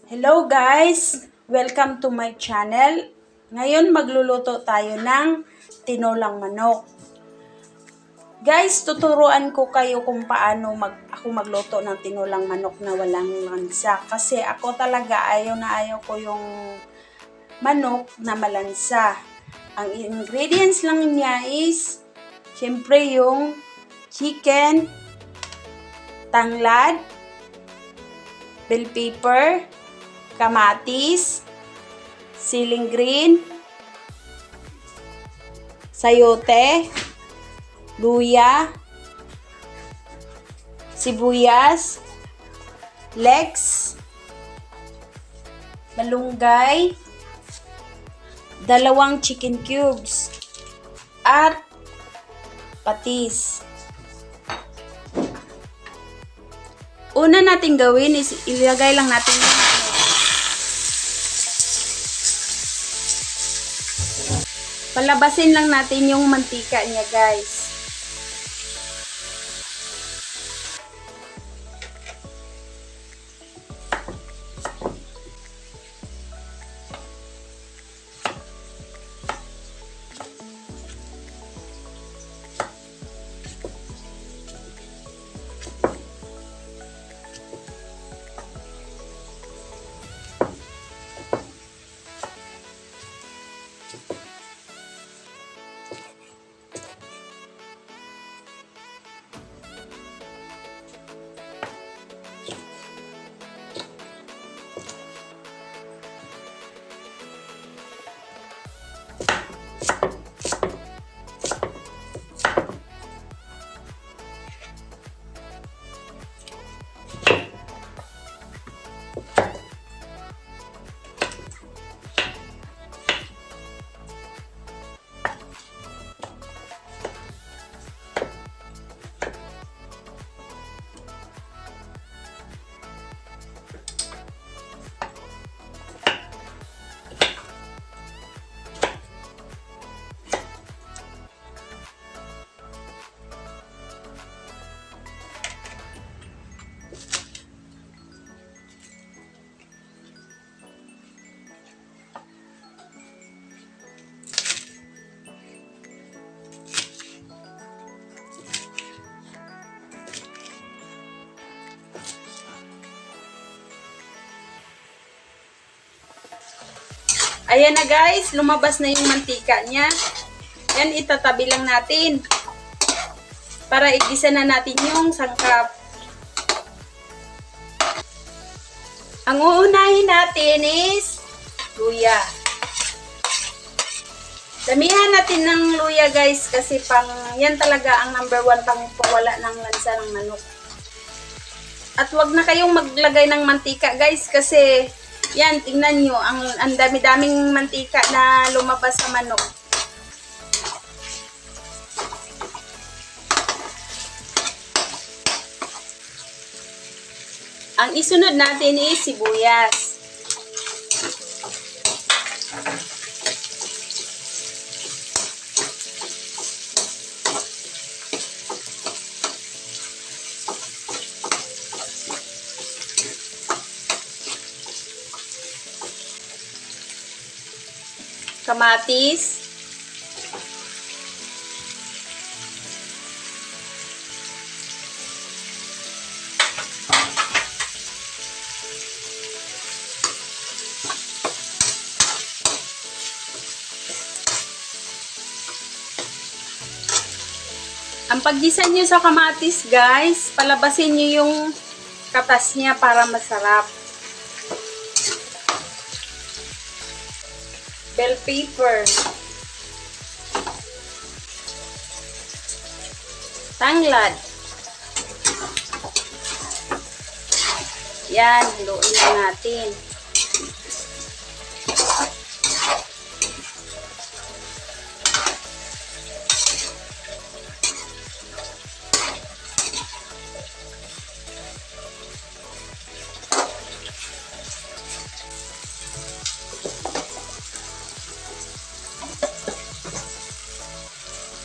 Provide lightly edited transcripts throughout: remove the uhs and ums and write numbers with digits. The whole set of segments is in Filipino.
Hello guys! Welcome to my channel. Ngayon magluluto tayo ng tinolang manok. Guys, tuturuan ko kayo kung paano ako magluto ng tinolang manok na walang lansa. Kasi ako talaga ayaw ko yung manok na malansa. Ang ingredients lang niya is syempre yung chicken, tanglad, bell pepper, kamatis, siling green, sayote, luya, sibuyas, leeks, malunggay, 2 chicken cubes, at patis. Una nating gawin is ilagay lang natin yung palabasin lang natin yung mantika niya, guys. Ayan na guys, lumabas na yung mantika niya. Yan, itatabi lang natin. Para igisa na natin yung sangkap. Ang uunahin natin is luya. Damihan natin ng luya guys kasi yan talaga ang number 1 pang pawala ng lansa ng manok. At wag na kayong maglagay ng mantika guys kasi yan, tingnan nyo, ang dami-daming mantika na lumabas sa manok. Ang isunod natin is sibuyas. Kamatis, ang paggisa nyo sa kamatis guys, palabasin nyo yung katas niya para masarap. Bell pepper, tanglad, yan, haluin lang natin.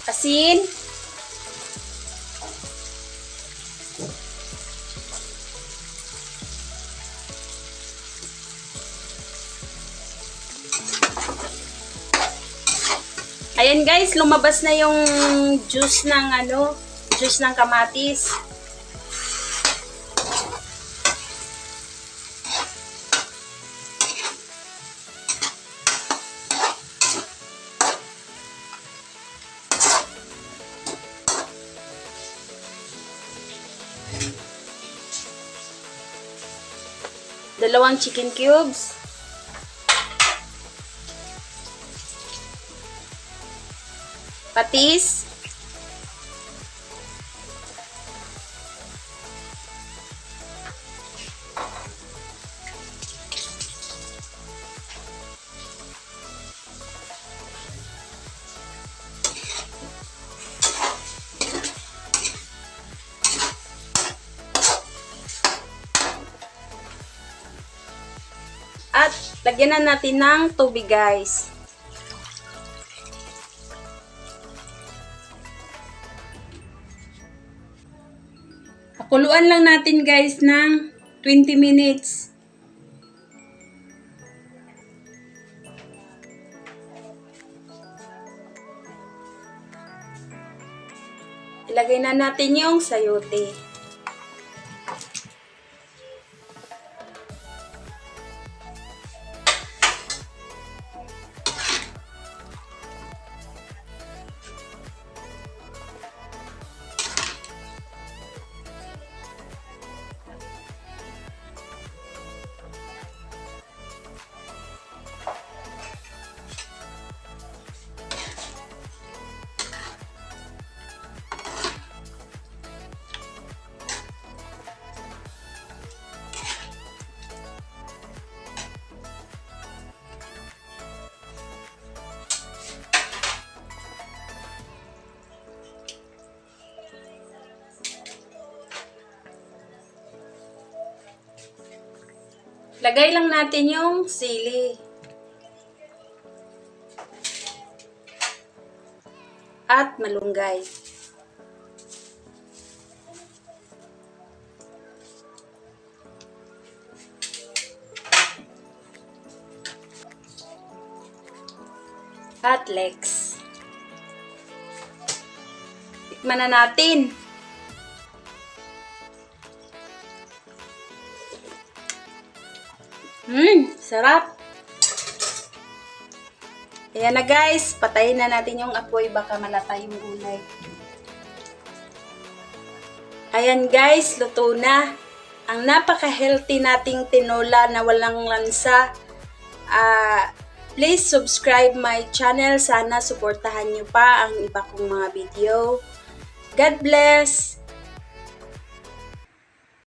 Asin, Ayan guys, lumabas na yung juice ng juice ng kamatis. Dalawang chicken cubes. Patis. At lagyan na natin ng tubig guys. Pakuluan lang natin guys ng 20 minutes. Ilagay na natin yung sayote. Lagay lang natin yung sili. At malunggay. At leeks. Tikman na natin. Sarap. Ayan na guys, patayin na natin yung apoy, baka malata yung gulay. Ayan guys, luto na. Ang napaka-healthy nating tinola na walang lansa. Please subscribe my channel. Sana suportahan nyo pa ang iba kong mga video. God bless!